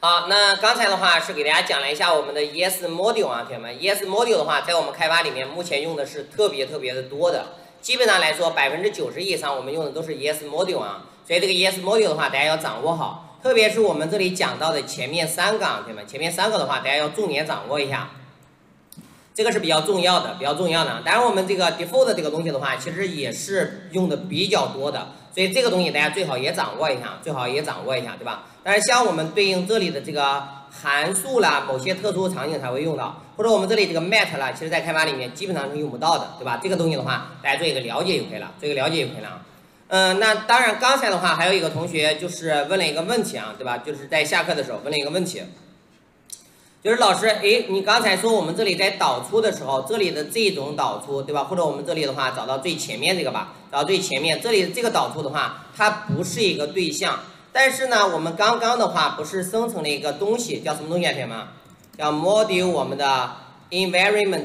好，那刚才的话是给大家讲了一下我们的 ES Module 啊，同学们 ，ES Module 的话，在我们开发里面目前用的是特别的多的，基本上来说90%以上我们用的都是 ES Module 啊，所以这个 ES Module 的话，大家要掌握好，特别是我们这里讲到的前面3个啊，同学们，前面3个的话，大家要重点掌握一下。这个是比较重要的。当然，我们这个 default 这个东西的话，其实也是用的比较多的，所以这个东西大家最好也掌握一下，对吧？但是像我们对应这里的这个函数啦，某些特殊场景才会用到，或者我们这里这个 mat 啦，其实在开发里面基本上是用不到的，对吧？这个东西的话，大家做一个了解就可以了，那当然，刚才的话还有一个同学就是问了一个问题啊，对吧？就是在下课的时候问了一个问题。就是老师，你刚才说我们这里在导出的时候，这里的这种导出，对吧？或者我们这里的话找到最前面这个吧，找到最前面这里的这个导出的话，它不是一个对象，但是呢，我们刚刚的话不是生成了一个东西，叫什么东西啊，同学们？叫 module 我们的 environment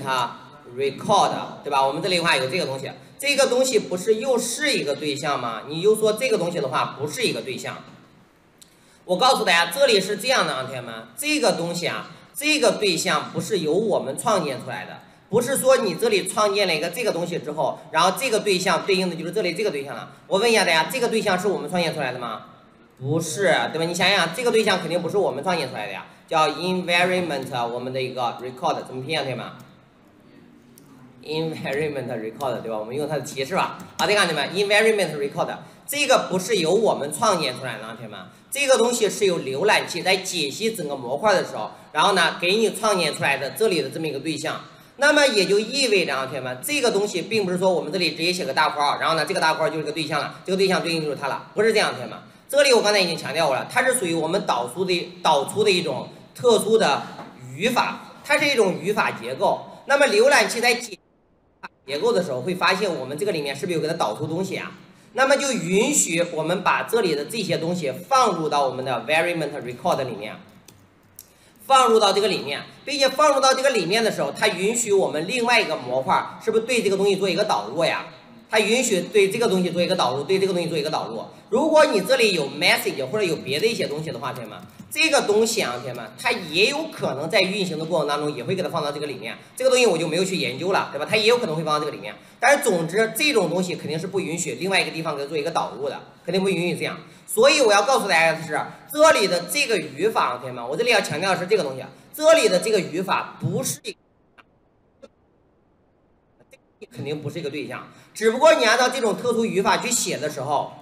record， 对吧？我们这里的话有这个东西，这个东西不是又是一个对象吗？你又说这个东西的话不是一个对象，我告诉大家，这里是这样的啊，同学们，这个东西啊。这个对象不是由我们创建出来的，不是说你这里创建了一个这个东西之后，然后这个对象对应的就是这里这个对象了。我问一下大家，这个对象是我们创建出来的吗？不是，对吧？你想想，这个对象肯定不是我们创建出来的呀，叫 environment 我们的一个 record 怎么拼啊，同学们 ？environment record 对吧？我们用它的提示吧。好，再看同学们 environment record 这个不是由我们创建出来的，同学们。这个东西是由浏览器在解析整个模块的时候，然后呢给你创建出来的这里的这么一个对象。那么也就意味着啊，同学们，这个东西并不是说我们这里直接写个大括号，然后呢这个大括号就是个对象了，这个对象对应就是它了，不是这样，同学们。这里我刚才已经强调过了，它是属于我们导出的一种特殊的语法，它是一种语法结构。那么浏览器在解结构的时候，会发现我们这个里面是不是有给它导出东西啊？那么就允许我们把这里的这些东西放入到我们的 environment record 里面，放入到这个里面，并且放入到这个里面的时候，它允许我们另外一个模块是不是对这个东西做一个导入呀？它允许对这个东西做一个导入，对这个东西做一个导入。如果你这里有 message 或者有别的一些东西的话，同学们，这个东西啊，同学们，它也有可能在运行的过程当中也会给它放到这个里面。这个东西我就没有去研究了，对吧？它也有可能会放到这个里面。但是总之，这种东西肯定是不允许另外一个地方给它做一个导入的，肯定不允许这样。所以我要告诉大家的是，这里的这个语法，同学们，我这里要强调的是这个东西，这里的这个语法不是一个。肯定不是一个对象，只不过你按照这种特殊语法去写的时候，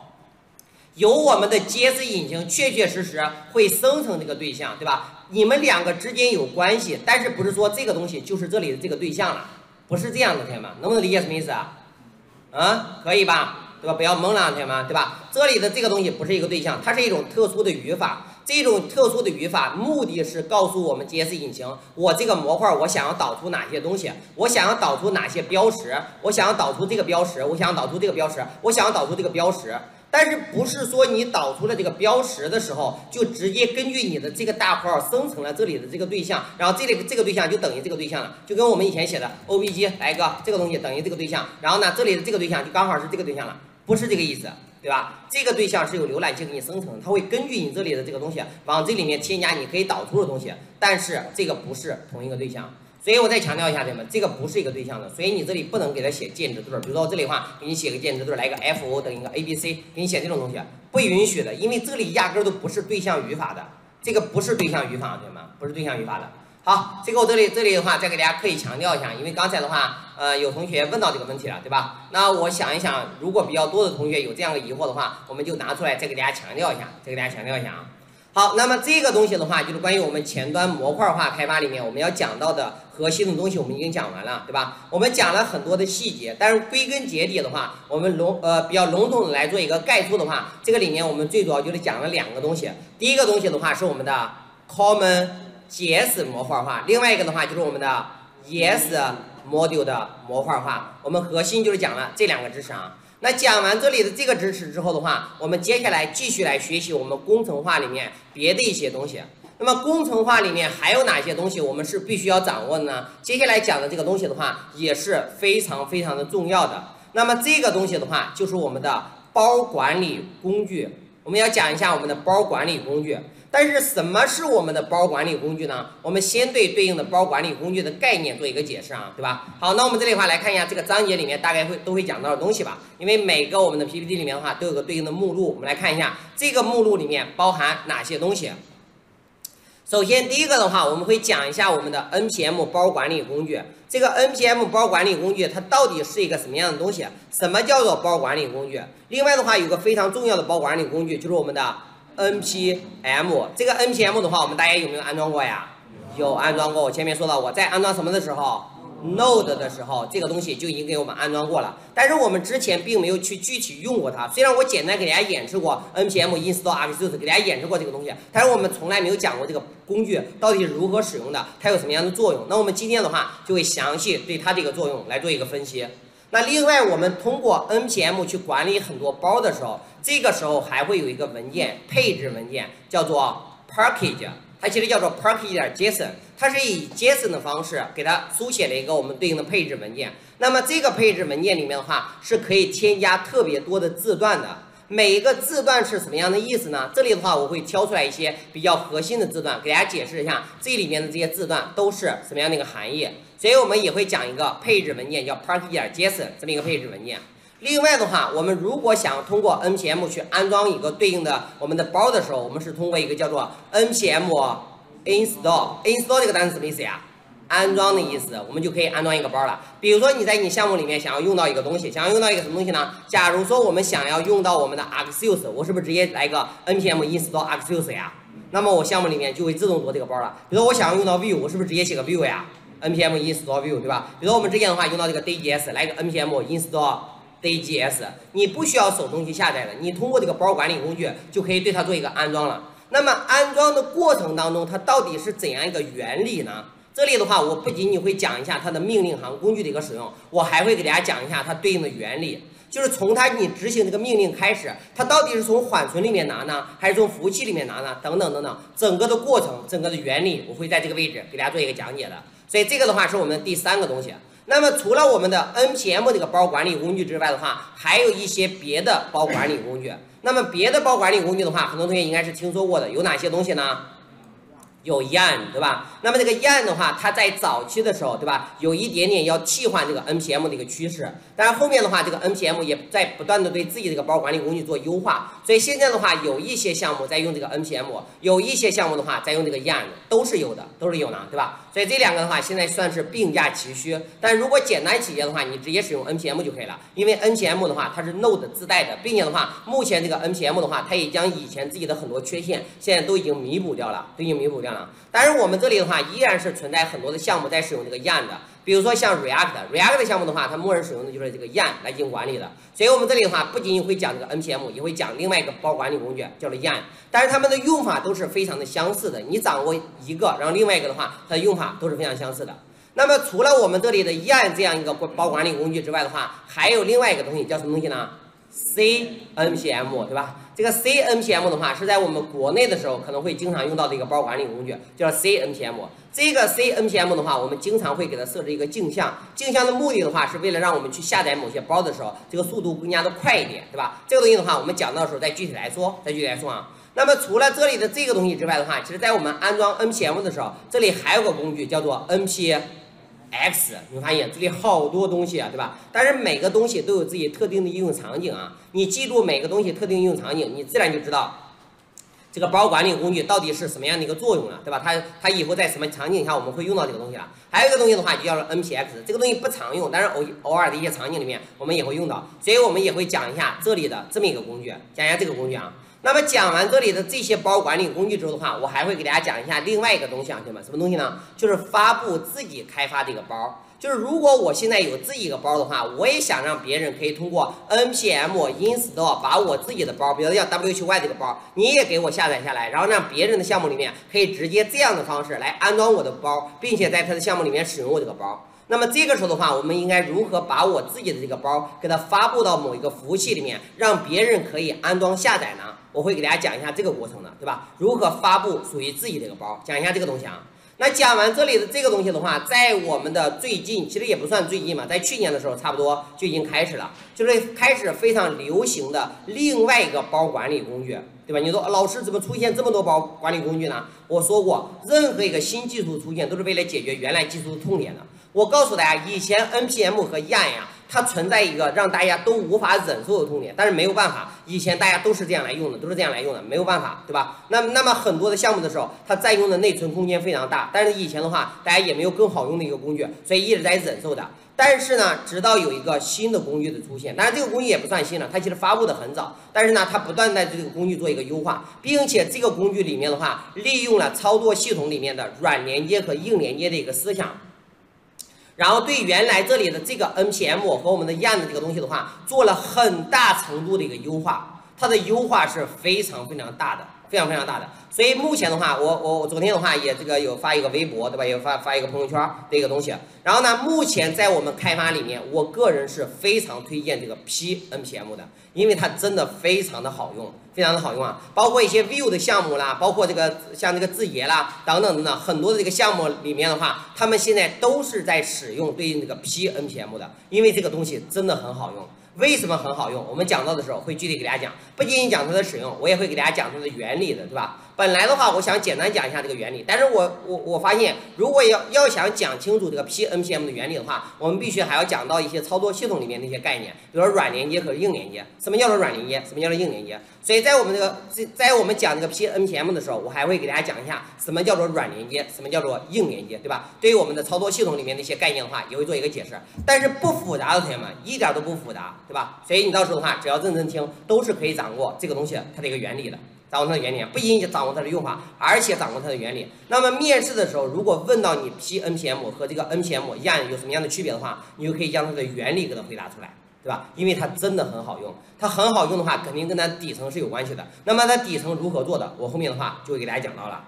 由我们的 JS 引擎确实会生成这个对象，对吧？你们两个之间有关系，但是不是说这个东西就是这里的这个对象了，不是这样的，同学们，能不能理解什么意思啊？可以吧？对吧？不要懵了，同学们，对吧？这里的这个东西不是一个对象，它是一种特殊的语法。这种特殊的语法目的是告诉我们 JS 引擎，我这个模块我想要导出哪些东西，我想要导出哪些标识，我想要导出这个标识，我想要导出这个标识，我想要导出这个标识。但是不是说你导出了这个标识的时候，就直接根据你的这个大括号生成了这里的这个对象，然后这个对象就等于这个对象了，就跟我们以前写的 OBJ 来一个这个东西等于这个对象，然后呢这里的这个对象就刚好是这个对象了，不是这个意思。对吧？这个对象是由浏览器给你生成，它会根据你这里的这个东西往这里面添加你可以导出的东西，但是这个不是同一个对象。所以我再强调一下，同学们，这个不是一个对象的，所以你这里不能给它写键值对，比如说我这里的话，给你写个键值对，来个 FO 等于一个 ABC， 给你写这种东西不允许的，因为这里压根都不是对象语法的，这个不是对象语法，同学们，不是对象语法的。好，这个我这里的话再给大家刻意强调一下，因为刚才的话，有同学问到这个问题了，对吧？那我想一想，如果比较多的同学有这样的疑惑的话，我们就拿出来再给大家强调一下，啊。好，那么这个东西的话，就是关于我们前端模块化开发里面我们要讲到的核心的东西，我们已经讲完了，对吧？我们讲了很多的细节，但是归根结底的话，我们比较笼统的来做一个概述的话，这个里面我们最主要就是讲了2个东西。第一个东西的话是我们的 Common JS 模块化，另外一个的话就是我们的 ES Module 的模块化。我们核心就是讲了这2个知识啊。那讲完这里的这个知识之后的话，我们接下来继续来学习我们工程化里面别的一些东西。那么工程化里面还有哪些东西我们是必须要掌握的呢？接下来讲的这个东西的话也是非常的重要的。那么这个东西的话就是我们的包管理工具。我我们要讲一下我们的包管理工具。但是什么是我们的包管理工具呢？我们先对应的包管理工具的概念做一个解释啊，对吧？好，那我们这里的话来看一下这个章节里面大概都会讲到的东西吧。因为每个我们的 PPT 里面的话都有个对应的目录，我们来看一下这个目录里面包含哪些东西。首先第一个的话，我们会讲一下我们的 NPM 包管理工具。这个 NPM 包管理工具它到底是一个什么样的东西？什么叫做包管理工具？另外的话，有个非常重要的包管理工具就是我们的 NPM。这个 NPM 的话，我们大家有没有安装过呀？有安装过。我前面说到我在安装什么的时候，Node 的时候，这个东西就已经给我们安装过了，但是我们之前并没有去具体用过它。虽然我简单给大家演示过 npm install Axios， 给大家演示过这个东西，但是我们从来没有讲过这个工具到底是如何使用的，它有什么样的作用。那我们今天的话就会详细对它这个作用来做一个分析。那另外，我们通过 npm 去管理很多包的时候，这个时候还会有一个文件配置文件，叫做 package。它其实叫做 package.json， 它是以 JSON 的方式给它书写了一个我们对应的配置文件。那么这个配置文件里面的话，是可以添加特别多的字段的。每一个字段是什么样的意思呢？这里的话，我会挑出来一些比较核心的字段，给大家解释一下这里面的这些字段都是什么样的一个含义。所以我们也会讲一个配置文件叫 package.json 这么一个配置文件。另外的话，我们如果想通过 npm 去安装一个对应的我们的包的时候，我们是通过一个叫做 npm install 这个单词什么意思呀？安装的意思，我们就可以安装一个包了。比如说你在你项目里面想要用到一个东西，想要用到一个什么东西呢？假如说我们想要用到我们的 Axios， 我是不是直接来个 npm install Axios 呀？那么我项目里面就会自动做这个包了。比如说我想要用到 view， 我是不是直接写个 view 呀 ？npm install view， 对吧？比如说我们之前的话用到这个 day.js， 来个 npm install day.js， 你不需要手动去下载的，你通过这个包管理工具就可以对它做一个安装了。那么安装的过程当中，它到底是怎样一个原理呢？这里的话，我不仅仅会讲一下它的命令行工具的一个使用，我还会给大家讲一下它对应的原理，就是从你执行这个命令开始，它到底是从缓存里面拿呢，还是从服务器里面拿呢？等等等等，整个的过程，整个的原理，我会在这个位置给大家做一个讲解的。所以这个的话是我们的第三个东西。那么除了我们的 npm 这个包管理工具之外的话，还有一些别的包管理工具。那么别的包管理工具的话，很多同学应该是听说过的，有哪些东西呢？有 yarn， 对吧？那么这个 yarn 的话，它在早期的时候，对吧，有一点点要替换这个 npm 的一个趋势。当然后面的话，这个 npm 也在不断的对自己这个包管理工具做优化。所以现在的话，有一些项目在用这个 npm， 有一些项目的话在用这个 yarn， 都是有的，都是有的，对吧？所以这两个的话，现在算是并驾齐驱。但如果简单企业的话，你直接使用 npm 就可以了，因为 npm 的话它是 Node 自带的，并且的话，目前这个 npm 的话，它也将以前自己的很多缺陷，现在都已经弥补掉了，当然我们这里的话，依然是存在很多的项目在使用这个 yarn 的，比如说像 React 的项目的话，它默认使用的就是这个 yarn 来进行管理的。所以我们这里的话，不仅仅会讲这个 npm， 也会讲另外一个包管理工具叫做 yarn， 但是它们的用法都是非常的相似的。你掌握一个，然后另外一个的话，它的用法都是非常相似的。那么除了我们这里的 yarn 这样一个包管理工具之外的话，还有另外一个东西叫什么东西呢？CNPM， 对吧？这个 CNPM 的话是在我们国内的时候可能会经常用到的一个包管理工具，叫 CNPM。这个 CNPM 的话，我们经常会给它设置一个镜像，镜像的目的的话是为了让我们去下载某些包的时候，这个速度更加的快一点，对吧？这个东西的话，我们讲到的时候再具体来说，啊。那么除了这里的这个东西之外的话，其实在我们安装 NPM 的时候，这里还有个工具叫做 npx， 你发现这里好多东西啊，对吧？但是每个东西都有自己特定的应用场景啊，你记住每个东西特定应用场景，你自然就知道这个包管理工具到底是什么样的一个作用了，对吧？它以后在什么场景下我们会用到这个东西了？还有一个东西的话就叫做 npx， 这个东西不常用，但是偶尔的一些场景里面我们也会用到，所以我们也会讲一下这里的这么一个工具，讲一下这个工具啊。那么讲完这里的这些包管理工具之后的话，我还会给大家讲一下另外一个东西啊，对吗？什么东西呢？就是发布自己开发的一个包。就是如果我现在有自己一个包的话，我也想让别人可以通过 npm install 把我自己的包，比如像 W9Y 这个包，你也给我下载下来，然后让别人的项目里面可以直接这样的方式来安装我的包，并且在他的项目里面使用我这个包。那么这个时候的话，我们应该如何把我自己的这个包给它发布到某一个服务器里面，让别人可以安装下载呢？我会给大家讲一下这个过程的，对吧？如何发布属于自己的一个包，讲一下这个东西啊。那讲完这里的这个东西的话，在我们的最近，其实也不算最近嘛，在去年的时候差不多就已经开始了，就是开始非常流行的另外一个包管理工具，对吧？你说老师怎么出现这么多包管理工具呢？我说过，任何一个新技术出现都是为了解决原来技术的痛点的。我告诉大家，以前 NPM 和 YARN 呀，它存在一个让大家都无法忍受的痛点，但是没有办法，以前大家都是这样来用的，没有办法，对吧？那么很多的项目的时候，它占用的内存空间非常大，但是以前的话，大家也没有更好用的一个工具，所以一直在忍受的。但是呢，直到有一个新的工具的出现，当然这个工具也不算新了，它其实发布的很早，但是呢，它不断在这个工具做一个优化，并且这个工具里面的话，利用了操作系统里面的软连接和硬连接的一个思想。然后对原来这里的这个 NPM 和我们的 YARN 的这个东西的话，做了很大程度的一个优化，它的优化是非常大的，非常大的。所以目前的话，我昨天的话也这个有发一个微博，对吧？也发一个朋友圈的一个东西。然后呢，目前在我们开发里面，我个人是非常推荐这个 PNPM 的，因为它真的非常的好用，非常的好用啊！包括一些 Vue 的项目啦，包括这个像这个字节啦等等很多的这个项目里面的话，他们现在都是在使用对应这个 PNPM 的，因为这个东西真的很好用。为什么很好用？我们讲到的时候会具体给大家讲，不仅仅讲它的使用，我也会给大家讲它的原理的，对吧？本来的话，我想简单讲一下这个原理，但是我发现，如果要想讲清楚这个 PNPM 的原理的话，我们必须还要讲到一些操作系统里面的一些概念，比如说软连接和硬连接。什么叫做软连接？什么叫做硬连接？所以在我们讲这个 PNPM 的时候，我还会给大家讲一下什么叫做软连接，什么叫做硬连接，对吧？对于我们的操作系统里面的一些概念的话，也会做一个解释，但是不复杂的同学们，一点都不复杂，对吧？所以你到时候的话，只要认真听，都是可以掌握这个东西它的一个原理的。掌握它的原理，不仅仅掌握它的用法，而且掌握它的原理。那么面试的时候，如果问到你 PNPM 和这个 NPM、YARN 有什么样的区别的话，你就可以将它的原理给它回答出来，对吧？因为它真的很好用，它很好用的话，肯定跟它底层是有关系的。那么它底层如何做的，我后面的话就会给大家讲到了。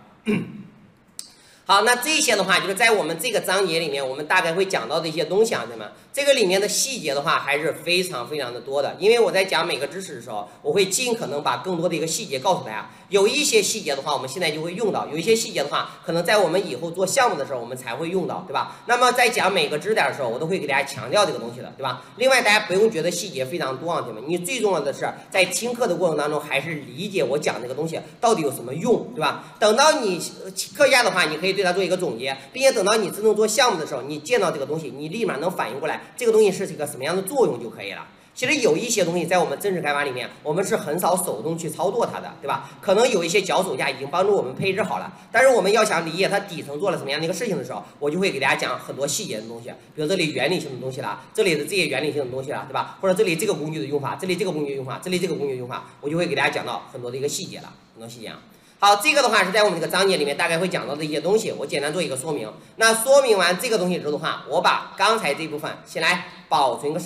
好，那这些的话就是在我们这个章节里面，我们大概会讲到的一些东西啊，对吗？这个里面的细节的话还是非常的多的，因为我在讲每个知识的时候，我会尽可能把更多的一个细节告诉大家。有一些细节的话，我们现在就会用到；有一些细节的话，可能在我们以后做项目的时候，我们才会用到，对吧？那么在讲每个知识点的时候，我都会给大家强调这个东西的，对吧？另外，大家不用觉得细节非常多啊，对吗？你最重要的是在听课的过程当中，还是理解我讲这个东西到底有什么用，对吧？等到你课下的话，你可以对它做一个总结，并且等到你真正做项目的时候，你见到这个东西，你立马能反应过来，这个东西是一个什么样的作用就可以了。其实有一些东西在我们正式开发里面，我们是很少手动去操作它的，对吧？可能有一些脚手架已经帮助我们配置好了，但是我们要想理解它底层做了什么样的一个事情的时候，我就会给大家讲很多细节的东西，比如这里原理性的东西啦，这里的这些原理性的东西啦，对吧？或者这里这个工具的用法，这里这个工具用法，这里这个工具用法，我就会给大家讲到很多的一个细节了，很多细节啊。好，这个的话是在我们这个章节里面大概会讲到的一些东西，我简单做一个说明。那说明完这个东西之后的话，我把刚才这部分先来保存个